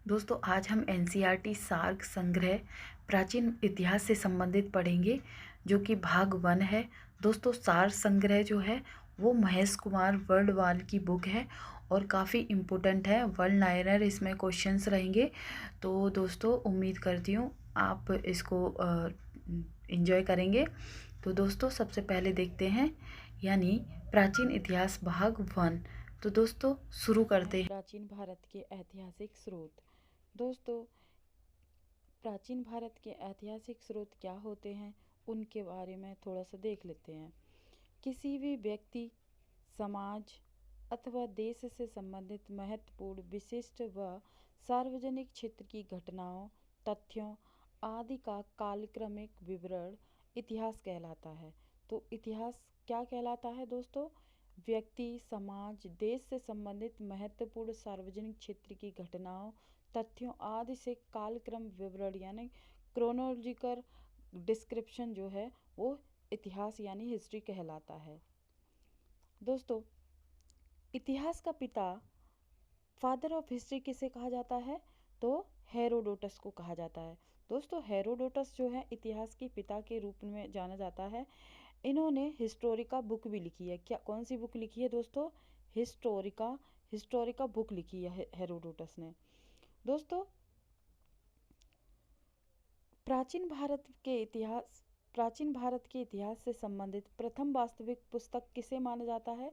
दोस्तों आज हम एनसीईआरटी सार्क संग्रह प्राचीन इतिहास से संबंधित पढ़ेंगे जो कि भाग 1 है। दोस्तों सार संग्रह जो है वो महेश कुमार वर्ल्डवाल की बुक है और काफ़ी इम्पोर्टेंट है। वर्ल्ड नायरर इसमें क्वेश्चंस रहेंगे। तो दोस्तों उम्मीद करती हूँ आप इसको एंजॉय करेंगे। तो दोस्तों सबसे पहले देखते हैं यानी प्राचीन इतिहास भाग 1। तो दोस्तों शुरू करते हैं। प्राचीन भारत के ऐतिहासिक स्रोत। दोस्तों प्राचीन भारत के ऐतिहासिक स्रोत क्या होते हैं उनके बारे में थोड़ा सा देख लेते हैं। किसी भी व्यक्ति, समाज अथवा देश से संबंधित महत्वपूर्ण, विशिष्ट व सार्वजनिक क्षेत्र की घटनाओं, तथ्यों आदि का कालक्रमिक विवरण इतिहास कहलाता है। तो इतिहास क्या कहलाता है दोस्तों? व्यक्ति, समाज, देश से संबंधित महत्वपूर्ण सार्वजनिक क्षेत्र की घटनाओं, तथ्यों आदि से कालक्रम विवरण यानी क्रोनोलॉजिकल डिस्क्रिप्शन जो है वो इतिहास यानी हिस्ट्री कहलाता है। दोस्तों इतिहास का पिता, फादर ऑफ हिस्ट्री किसे कहा जाता है? तो हेरोडोटस को कहा जाता है। दोस्तों हेरोडोटस जो है इतिहास के पिता के रूप में जाना जाता है। इन्होंने हिस्टोरिका बुक भी लिखी है। क्या कौन सी बुक लिखी है दोस्तों? हिस्टोरिका हिस्टोरिका बुक लिखी है हेरोडोटस ने। दोस्तों प्राचीन भारत के इतिहास प्राचीन भारत के इतिहास से संबंधित प्रथम वास्तविक पुस्तक किसे माना जाता है?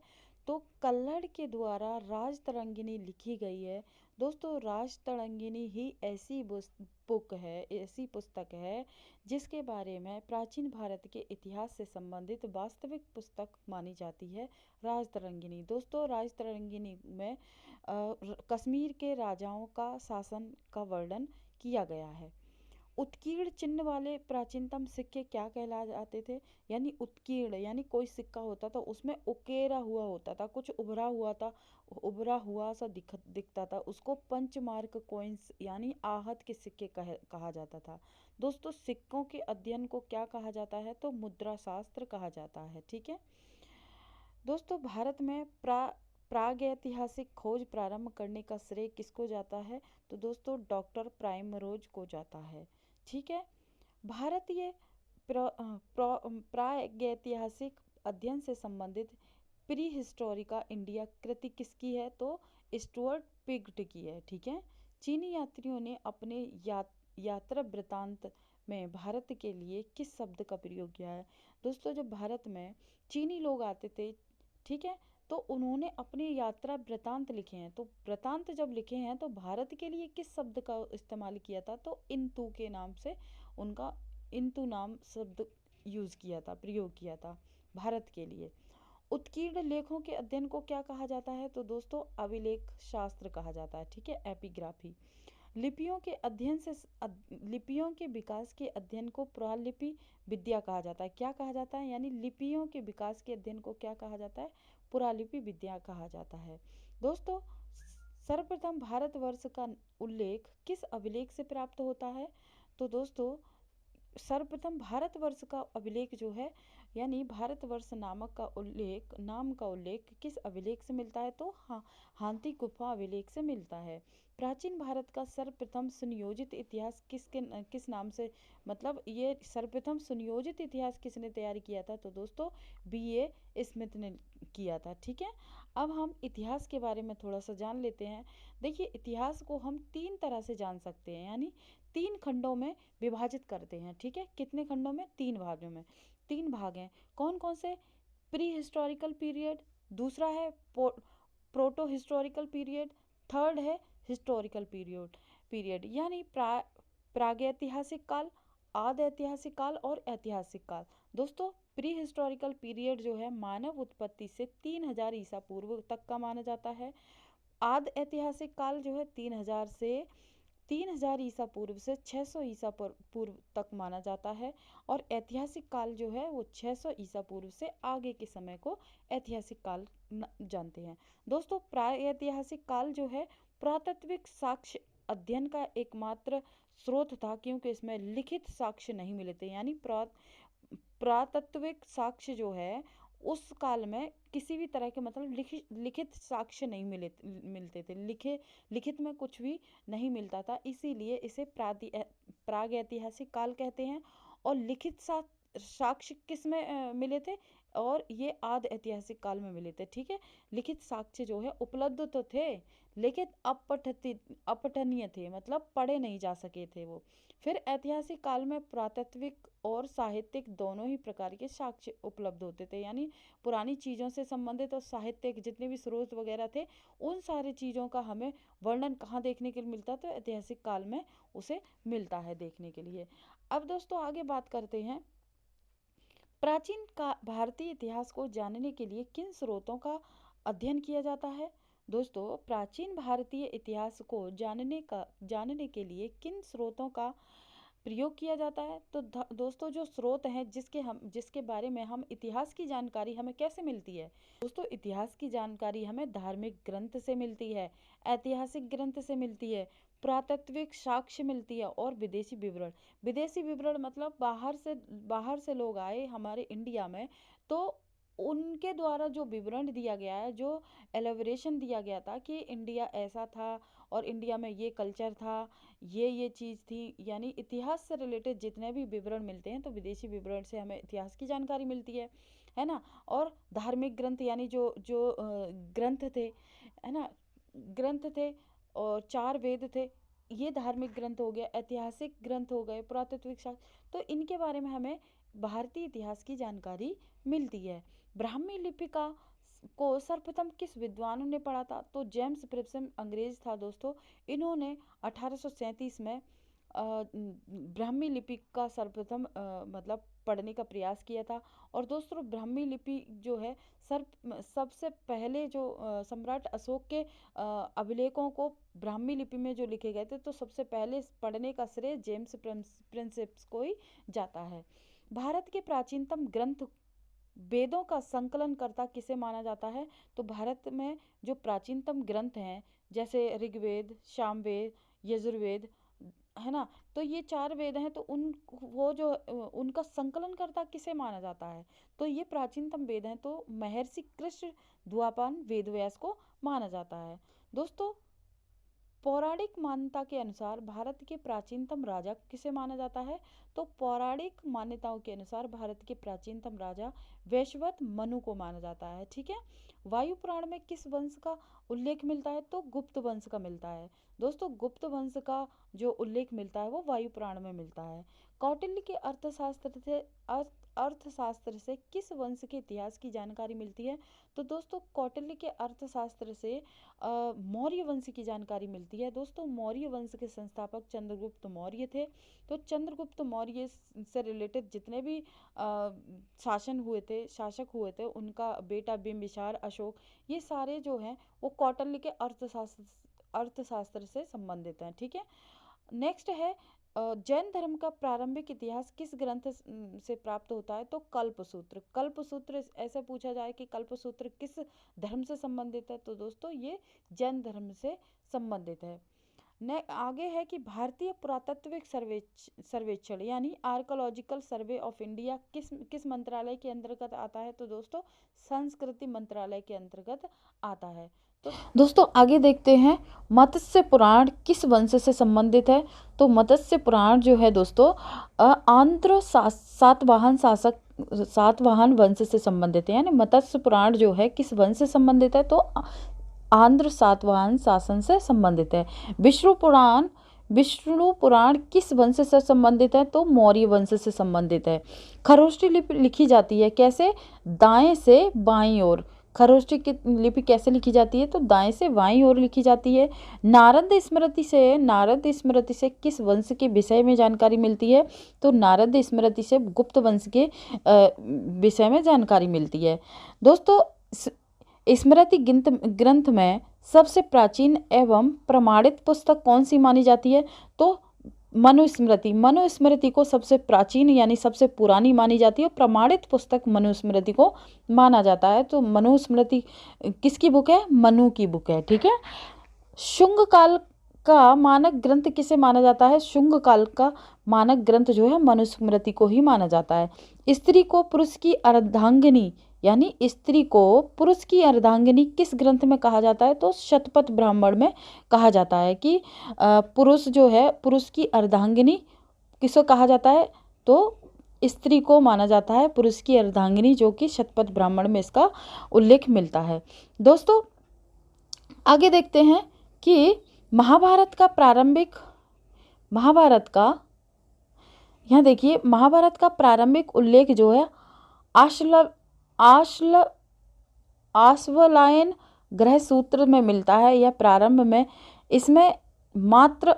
तो कल्लड़ के द्वारा राजतरंगिणी लिखी गई है। दोस्तों राजतरंगिणी ही ऐसी बुक है, ऐसी पुस्तक है जिसके बारे में प्राचीन भारत के इतिहास से संबंधित वास्तविक पुस्तक मानी जाती है राजतरंगिणी। दोस्तों राजतरंगिणी में कश्मीर के राजाओं का शासन का वर्णन किया गया है। उत्कीर्ण चिन्ह वाले प्राचीनतम सिक्के क्या कहला जाते थे? यानी उत्कीर्ण यानी कोई सिक्का होता था उसमें उकेरा हुआ होता था, कुछ उभरा हुआ था, उभरा हुआ सा दिखता था, उसको पंचमार्क कॉइन्स यानी आहत के सिक्के कहा जाता था। दोस्तों सिक्कों के अध्ययन को क्या कहा जाता है? तो मुद्रा शास्त्र कहा जाता है। ठीक है दोस्तों, भारत में प्रागैतिहासिक खोज प्रारंभ करने का श्रेय किसको जाता है? तो दोस्तों डॉक्टर प्राइमरोज को जाता है। ठीक है, भारतीय प्रागैतिहासिक अध्ययन से संबंधित प्री हिस्टोरिका इंडिया कृति किसकी है? तो स्टुअर्ट पिग्ट की है। ठीक है, चीनी यात्रियों ने अपने यात्रा वृतांत में भारत के लिए किस शब्द का प्रयोग किया है? दोस्तों जब भारत में चीनी लोग आते थे, ठीक है, तो उन्होंने अपनी यात्रा वृतांत लिखे हैं। तो वृतांत जब लिखे हैं तो भारत के लिए किस शब्द का इस्तेमाल किया था? तो इंतु के नाम से उनका इंतु नाम शब्द यूज़ किया था, प्रयोग किया था भारत के लिए। उत्कीर्ण लेखों के अध्ययन को क्या कहा जाता है? तो दोस्तों अभिलेख शास्त्र कहा जाता है। ठीक है, एपिग्राफी। लिपियों के अध्ययन से लिपियों के विकास के अध्ययन को पुरालिपि विद्या कहा जाता है। क्या कहा जाता है? यानी लिपियों के विकास के अध्ययन को क्या कहा जाता है? पुरालिपि विद्या कहा जाता है। दोस्तों सर्वप्रथम भारतवर्ष का उल्लेख किस अभिलेख से प्राप्त होता है? तो दोस्तों सर्वप्रथम भारतवर्ष का अभिलेख जो है यानी भारतवर्ष नाम का उल्लेख किस अभिलेख से मिलता है? तो हाँ, हांती गुफा अभिलेख से मिलता है। प्राचीन भारत का सर्वप्रथम सुनियोजित इतिहास किस नाम से, मतलब ये सर्वप्रथम सुनियोजित इतिहास किसने तैयार किया था? तो दोस्तों B.A. स्मिथ ने किया था। ठीक है, अब हम इतिहास के बारे में थोड़ा सा जान लेते हैं। देखिए इतिहास को हम 3 तरह से जान सकते हैं, यानी 3 खंडों में विभाजित करते हैं। ठीक है, कितने खंडों में? 3 भागों में। 3 भाग हैं, कौन कौन से? प्री हिस्टोरिकल पीरियड, दूसरा है प्रोटो हिस्टोरिकल पीरियड, थर्ड है हिस्टोरिकल पीरियड यानी प्रागैतिहासिक काल, आद ऐतिहासिक काल और ऐतिहासिक काल। दोस्तों प्री हिस्टोरिकल पीरियड जो है मानव उत्पत्ति से 3000 ईसा पूर्व तक का माना जाता है। आद ऐतिहासिक काल जो है 3000 ईसा पूर्व से 600 ईसा पूर्व तक माना जाता है। और ऐतिहासिक काल जो है वो 600 ईसा पूर्व से आगे के समय को ऐतिहासिक काल जानते हैं। दोस्तों प्रागैतिहासिक काल जो है पुरातात्विक साक्ष्य अध्ययन का एकमात्र स्रोत था, क्योंकि इसमें लिखित साक्ष्य नहीं मिले थे। यानी पुरातात्विक साक्ष्य जो है उस काल में किसी भी तरह के मतलब लिखित साक्ष्य नहीं मिलते थे, लिखित में कुछ भी नहीं मिलता था, इसीलिए इसे प्रागैतिहासिक काल कहते हैं। और लिखित साक्ष्य किस में मिले थे, और ये आदि ऐतिहासिक काल में मिले थे। ठीक है, लिखित साक्ष्य जो है उपलब्ध तो थे, लेकिन अपठनीय थे, मतलब पढ़े नहीं जा सके थे वो। फिर ऐतिहासिक काल में पुरातात्विक और साहित्यिक दोनों ही प्रकार के साक्ष्य उपलब्ध होते थे, यानी पुरानी चीज़ों से संबंधित और साहित्यिक जितने भी स्रोत वगैरह थे, उन सारी चीज़ों का हमें वर्णन कहाँ देखने के लिए मिलता, तो ऐतिहासिक काल में उसे मिलता है देखने के लिए। अब दोस्तों आगे बात करते हैं, प्राचीन का भारतीय इतिहास को जानने के लिए किन स्रोतों का अध्ययन किया जाता है। दोस्तों, प्राचीन भारतीय इतिहास को जानने के लिए किन स्रोतों का प्रयोग किया जाता है, तो दोस्तों जो स्रोत हैं जिसके बारे में हम इतिहास की जानकारी हमें कैसे मिलती है। दोस्तों, इतिहास की जानकारी हमें धार्मिक ग्रंथ से मिलती है, ऐतिहासिक ग्रंथ से मिलती है, पुरातात्विक साक्ष्य मिलती है, और विदेशी विवरण मतलब बाहर से लोग आए हमारे इंडिया में, तो उनके द्वारा जो विवरण दिया गया है, जो एलेबोरेशन दिया गया था कि इंडिया ऐसा था और इंडिया में ये कल्चर था, ये चीज़ थी, यानी इतिहास से रिलेटेड जितने भी विवरण मिलते हैं, तो विदेशी विवरण से हमें इतिहास की जानकारी मिलती है ना। और धार्मिक ग्रंथ यानी जो जो ग्रंथ थे, है ना, ग्रंथ थे, और 4 वेद थे, ये धार्मिक ग्रंथ हो गया, ऐतिहासिक ग्रंथ हो गए, पुरातात्विक शास्त्र, तो इनके बारे में हमें भारतीय इतिहास की जानकारी मिलती है। ब्राह्मी लिपि को सर्वप्रथम किस विद्वान ने पढ़ा था, तो जेम्स प्रिप्सन अंग्रेज था दोस्तों। इन्होंने 1837 में ब्राह्मी लिपि का सर्वप्रथम मतलब पढ़ने का प्रयास किया था। और दोस्तों ब्राह्मी लिपि जो है सबसे पहले जो सम्राट अशोक के अभिलेखों को ब्राह्मी लिपि में जो लिखे गए थे, तो सबसे पहले पढ़ने का श्रेय जेम्स प्रिंसेप्स को ही जाता है। भारत के प्राचीनतम ग्रंथ वेदों का संकलन करता किसे माना जाता है, तो भारत में जो प्राचीनतम ग्रंथ हैं, जैसे ऋग्वेद, सामवेद, यजुर्वेद, है ना, तो ये 4 वेद हैं, तो उनका संकलन करता किसे माना जाता है, तो ये प्राचीनतम वेद हैं, तो महर्षि कृष्ण द्वापान वेदव्यास को माना जाता है। दोस्तों, पौराणिक मान्यता के अनुसार भारत के प्राचीनतम राजा किसे माना जाता है, तो पौराणिक मान्यताओं के अनुसार भारत के प्राचीनतम राजा वैश्वत मनु को माना जाता है। ठीक है, वायु पुराण में किस वंश का उल्लेख मिलता है, तो गुप्त वंश का मिलता है। दोस्तों, गुप्त वंश का जो उल्लेख मिलता है वो वायु पुराण में मिलता है। कौटिल्य के अर्थशास्त्र से किस वंश के इतिहास की जानकारी मिलती है, तो दोस्तों कौटिल्य के अर्थशास्त्र से मौर्य वंश की जानकारी मिलती है। दोस्तों, मौर्य वंश के संस्थापक चंद्रगुप्त मौर्य थे, तो चंद्रगुप्त मौर्य से रिलेटेड जितने भी शासक हुए थे, उनका बेटा बिंबिसार, अशोक, ये सारे जो हैं वो कौटिल्य के अर्थशास्त्र से संबंधित हैं। ठीक है, नेक्स्ट है जैन धर्म का प्रारंभिक इतिहास किस ग्रंथ से प्राप्त होता है, तो कल्पसूत्र। कल्पसूत्र ऐसे पूछा जाए कि कल्पसूत्र किस धर्म से संबंधित है, तो दोस्तों ये जैन धर्म से संबंधित है। आगे है कि भारतीय पुरातात्विक सर्वेक्षण यानी आर्कोलॉजिकल सर्वे ऑफ इंडिया किस मंत्रालय के अंतर्गत आता है, तो दोस्तों संस्कृति मंत्रालय के अंतर्गत आता है। तो दोस्तों आगे देखते हैं मत्स्य पुराण किस वंश से संबंधित है, तो मत्स्य पुराण जो है दोस्तों आंध्र सातवाहन वंश से संबंधित है, यानी मत्स्य पुराण जो है किस वंश से संबंधित है, तो आंध्र सातवाहन शासन से संबंधित है। विष्णु पुराण किस वंश से संबंधित है, तो मौर्य वंश से संबंधित है। खरोष्ठी लिपि लिखी जाती है कैसे, दाएं से बाईं ओर। खरोष्ठी की लिपि कैसे लिखी जाती है, तो दाएं से बाईं ओर लिखी जाती है। नारद स्मृति से किस वंश के विषय में जानकारी मिलती है, तो नारद स्मृति से गुप्त वंश के विषय में जानकारी मिलती है। दोस्तों, स्मृति ग्रंथ में सबसे प्राचीन एवं प्रमाणित पुस्तक कौन सी मानी जाती है, तो मनुस्मृति को सबसे प्राचीन यानी सबसे पुरानी मानी जाती है। प्रमाणित पुस्तक मनुस्मृति को माना जाता है, तो मनुस्मृति किसकी बुक है, मनु की बुक है। ठीक है, शुंग काल का मानक ग्रंथ किसे माना जाता है, शुंग काल का मानक ग्रंथ जो है मनुस्मृति को ही माना जाता है। स्त्री को पुरुष की अर्धांगिनी यानी स्त्री को पुरुष की अर्धांगिनी किस ग्रंथ में कहा जाता है? तो शतपथ ब्राह्मण में कहा जाता है कि पुरुष जो है, पुरुष की अर्धांगिनी किसको कहा जाता है? तो स्त्री को माना जाता है पुरुष की अर्धांगिनी, जो कि शतपथ ब्राह्मण में इसका उल्लेख मिलता है। दोस्तों आगे देखते हैं कि महाभारत का प्रारंभिक उल्लेख जो है आश्वलायन ग्रह सूत्र में मिलता है, या प्रारंभ में। इसमें मात्र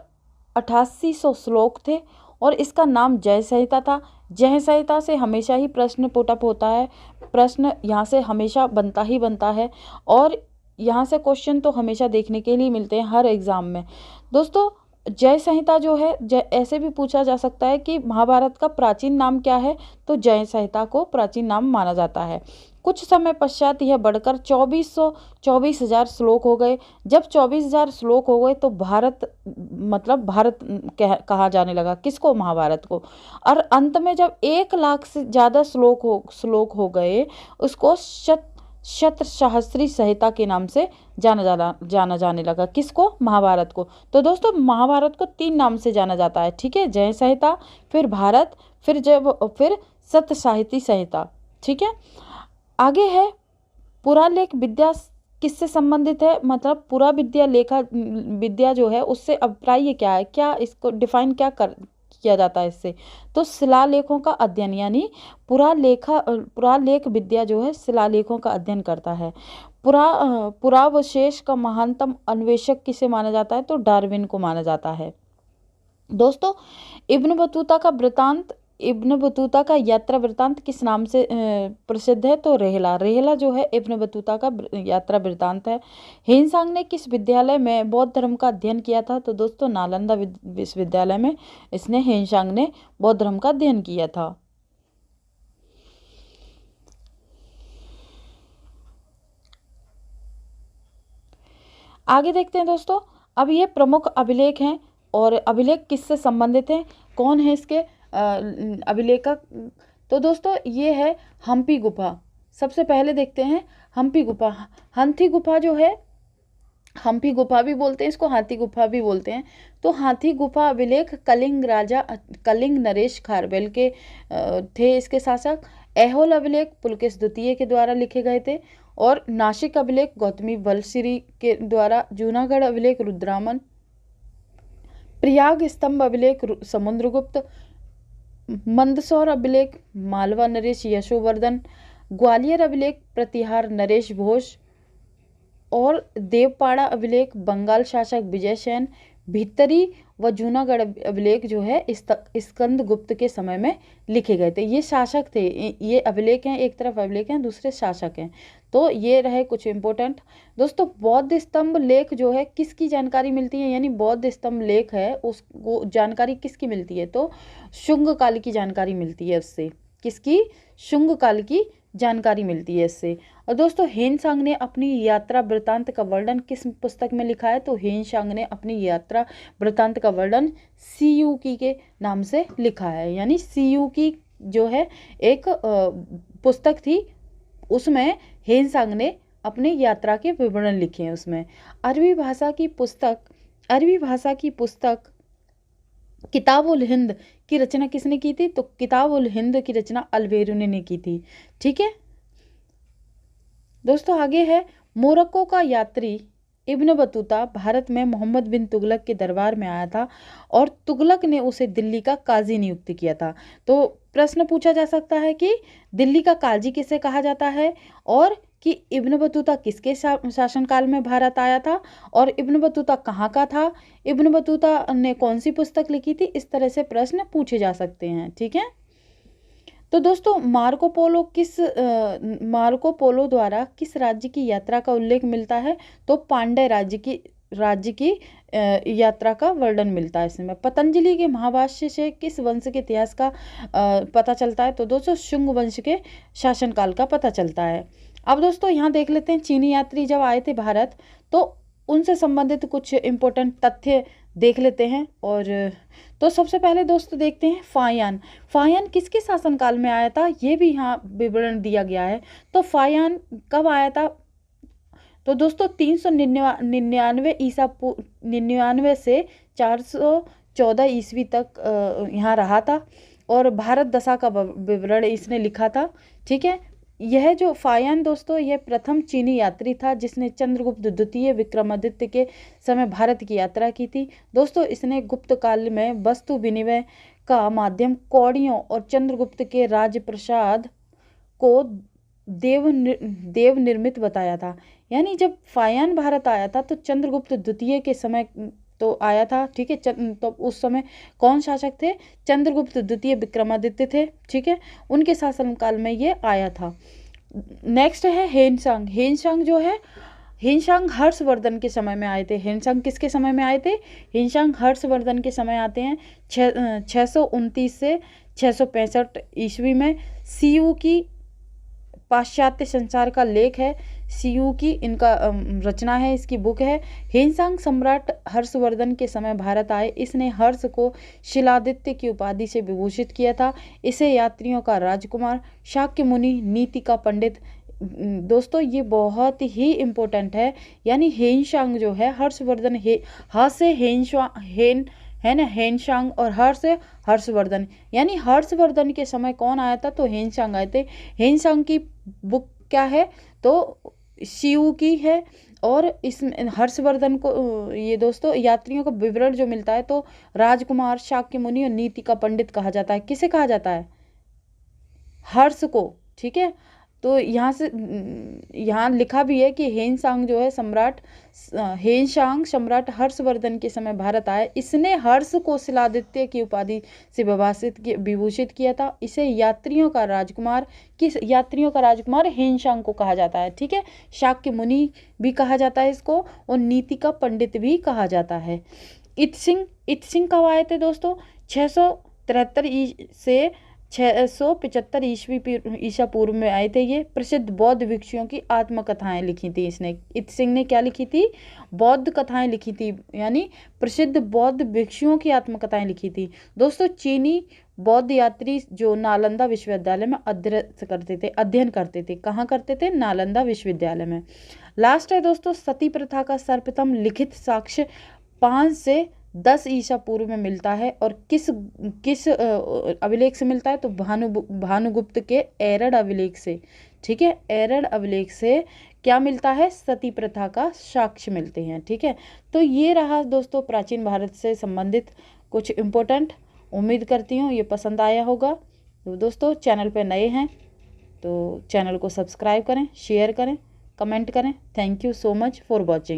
8800 श्लोक थे और इसका नाम जय संहिता था। जय संहिता से हमेशा ही प्रश्न पुटअप होता है, प्रश्न यहाँ से हमेशा बनता ही बनता है, और यहाँ से क्वेश्चन तो हमेशा देखने के लिए मिलते हैं हर एग्ज़ाम में। दोस्तों जय संहिता जो है, ऐसे भी पूछा जा सकता है कि महाभारत का प्राचीन नाम क्या है? तो जय संहिता को प्राचीन नाम माना जाता है। कुछ समय पश्चात यह बढ़कर 24,000 श्लोक हो गए। जब 24,000 श्लोक हो गए तो भारत कहा जाने लगा किसको? महाभारत को। और अंत में जब 1 लाख से ज़्यादा श्लोक हो गए, उसको शतसहस्री संहिता के नाम से जाना जाने लगा। किसको? महाभारत को। तो दोस्तों महाभारत को 3 नाम से जाना जाता है, ठीक है? जय संहिता, फिर भारत, फिर शतसाहिती संहिता, ठीक है? आगे है पुरालेख विद्या किससे संबंधित है? मतलब पुरा विद्या जो है उससे अभिप्राय क्या है? क्या इसको डिफाइन किया जाता है इससे? तो शिलालेखों का अध्ययन, यानी पुरालेख विद्या जो है शिलालेखों का अध्ययन करता है। पुरावशेष का महानतम अन्वेषक किसे माना जाता है? तो डार्विन को माना जाता है। दोस्तों इब्न बतूता का यात्रा वृत्तांत किस नाम से प्रसिद्ध है? तो रेहला जो है इब्न बतूता का यात्रा वृत्तांत है। हेनसांग ने किस विद्यालय में बौद्ध धर्म का अध्ययन किया था? तो दोस्तों नालंदा विश्वविद्यालय में हेनसांग ने बौद्ध धर्म का अध्ययन किया था। आगे देखते हैं दोस्तों, अब ये प्रमुख अभिलेख हैं और अभिलेख किससे संबंधित हैं? कौन है इसके अभिलेखक? तो दोस्तों ये है हम्पी गुफा। सबसे पहले देखते हैं हम्पी गुफा। हाथी गुफा जो है, हम्पी गुफा भी बोलते हैं इसको, हाथी गुफा भी बोलते हैं। तो हाथी गुफा अभिलेख कलिंग नरेश खारवेल के थे इसके शासक। ऐहोल अभिलेख पुलकेश द्वितीय के द्वारा लिखे गए थे, और नासिक अभिलेख गौतमी वलसिरी के द्वारा। जूनागढ़ अभिलेख रुद्रामन। प्रयाग स्तंभ अभिलेख समुद्रगुप्त। मंदसौर अभिलेख मालवा नरेश यशोवर्धन। ग्वालियर अभिलेख प्रतिहार नरेश घोष। और देवपाड़ा अभिलेख बंगाल शासक विजय सेन। भीतरी व जूनागढ़ अभिलेख जो है स्कंदगुप्त के समय में लिखे गए थे। ये शासक थे, ये अभिलेख हैं, एक तरफ अभिलेख हैं, दूसरे शासक हैं। तो ये रहे कुछ इंपॉर्टेंट। दोस्तों बौद्ध स्तंभ लेख जो है किसकी जानकारी मिलती है? यानी बौद्ध स्तंभ लेख है उसको जानकारी किसकी मिलती है? तो शुंग काल की जानकारी मिलती है उससे। किसकी? शुंग काल की जानकारी मिलती है इससे। और दोस्तों हेनसांग ने अपनी यात्रा वृत्तांत का वर्णन किस पुस्तक में लिखा है? तो हेनसांग ने अपनी यात्रा वृत्तांत का वर्णन सीयूकी के नाम से लिखा है। यानी सीयूकी जो है एक पुस्तक थी, उसमें हेनसांग ने अपनी यात्रा के विवरण लिखे हैं। उसमें अरबी भाषा की पुस्तक किताब उल हिंद की रचना किसने की थी? तो किताब उल हिंद की रचना अल-बेरूनी ने की थी, ठीक है दोस्तों। आगे है मोरक्को का यात्री इब्न बतूता भारत में मोहम्मद बिन तुगलक के दरबार में आया था और तुगलक ने उसे दिल्ली का काजी नियुक्त किया था। तो प्रश्न पूछा जा सकता है कि दिल्ली का काजी किसे कहा जाता है, और कि इब्न बतूता किसके शासनकाल में भारत आया था, और इब्न बतूता कहाँ का था, इब्न बतूता ने कौन सी पुस्तक लिखी थी। इस तरह से प्रश्न पूछे जा सकते हैं, ठीक है। तो दोस्तों मार्को पोलो द्वारा किस राज्य की यात्रा का उल्लेख मिलता है? तो पांड्य राज्य की यात्रा का वर्णन मिलता है इसमें। पतंजलि के महाभाष्य से किस वंश के इतिहास का पता चलता है? तो दोस्तों शुंग वंश के शासनकाल का पता चलता है। अब दोस्तों यहाँ देख लेते हैं चीनी यात्री जब आए थे भारत तो उनसे संबंधित कुछ इंपॉर्टेंट तथ्य देख लेते हैं। और तो सबसे पहले दोस्तों देखते हैं फायान। फायान किसके शासनकाल में आया था, ये भी यहाँ विवरण दिया गया है। तो फायान कब आया था, तो दोस्तों 399 99 से 414 ईस्वी तक यहाँ रहा था। और भारत दशा का विवरण इसने लिखा था। ठीक है, यह जो फायान दोस्तों, यह प्रथम चीनी यात्री था जिसने चंद्रगुप्त द्वितीय विक्रमादित्य के समय भारत की यात्रा की थी। दोस्तों इसने गुप्त काल में वस्तु विनिमय का माध्यम कौड़ियों और चंद्रगुप्त के राजप्रसाद को देव निर्मित बताया था। यानी जब फायान भारत आया था तो चंद्रगुप्त द्वितीय के समय तो आया था। ठीक है, तो उस समय कौन शासक थे, चंद्रगुप्त द्वितीय विक्रमादित्य थे। ठीक है, उनके शासनकाल में ये आया था। नेक्स्ट है हेनसांग। हेनसांग जो है, हेनसांग हर्षवर्धन के समय में आए थे। हेनसांग किसके समय में आए थे, हेनसांग हर्षवर्धन के समय आते हैं 629 से 665 ईस्वी में। सीयू की पाश्चात्य संसार का लेख है, सीयू की इनका रचना है, इसकी बुक है। हेनसांग सम्राट हर्षवर्धन के समय भारत आए। इसने हर्ष को शिलादित्य की उपाधि से विभूषित किया था। इसे यात्रियों का राजकुमार, शाक्य मुनि, नीति का पंडित। दोस्तों ये बहुत ही इम्पोर्टेंट है। यानी हेनसांग जो है हर्षवर्धन, ह से हेन है ना, हेनसांग, और हर्षवर्धन, यानी हर्षवर्धन के समय कौन आया था, तो हेनसांग आए थे। हेनसांग की बुक क्या है, तो सीयू की है। और इस हर्षवर्धन को ये दोस्तों यात्रियों का विवरण जो मिलता है तो राजकुमार, शाक्य मुनि और नीति का पंडित कहा जाता है। किसे कहा जाता है, हर्ष को। ठीक है, तो यहाँ से यहाँ लिखा भी है कि हेनसांग जो है हेनसांग सम्राट हर्षवर्धन के समय भारत आया। इसने हर्ष को शिलादित्य की उपाधि से विभूषित किया था। इसे यात्रियों का राजकुमार, किस यात्रियों का राजकुमार, हेनसांग को कहा जाता है। ठीक है, शाक्य मुनि भी कहा जाता है इसको, और नीति का पंडित भी कहा जाता है। इत्सिंग कब आए थे दोस्तों, 673 से 675 ईसा पूर्व में आए थे। ये प्रसिद्ध बौद्ध भिक्षुओं की आत्मकथाएं लिखी थी इसने। इत्सिंग ने क्या लिखी थी, बौद्ध कथाएं लिखी थी, यानी प्रसिद्ध बौद्ध भिक्षुओं की आत्मकथाएं लिखी थी। दोस्तों चीनी बौद्ध यात्री जो नालंदा विश्वविद्यालय में अध्ययन करते थे। कहाँ करते थे, नालंदा विश्वविद्यालय में। लास्ट है दोस्तों, सती प्रथा का सर्वप्रथम लिखित साक्ष्य 5 से 10 ईसा पूर्व में मिलता है। और किस अभिलेख से मिलता है, तो भानुगुप्त के एरड़ अभिलेख से। ठीक है, एरड़ अभिलेख से क्या मिलता है, सती प्रथा का साक्ष्य मिलते हैं। ठीक है, तो ये रहा दोस्तों प्राचीन भारत से संबंधित कुछ इम्पोर्टेंट। उम्मीद करती हूँ ये पसंद आया होगा। तो दोस्तों चैनल पे नए हैं तो चैनल को सब्सक्राइब करें, शेयर करें, कमेंट करें। Thank you so much for watching.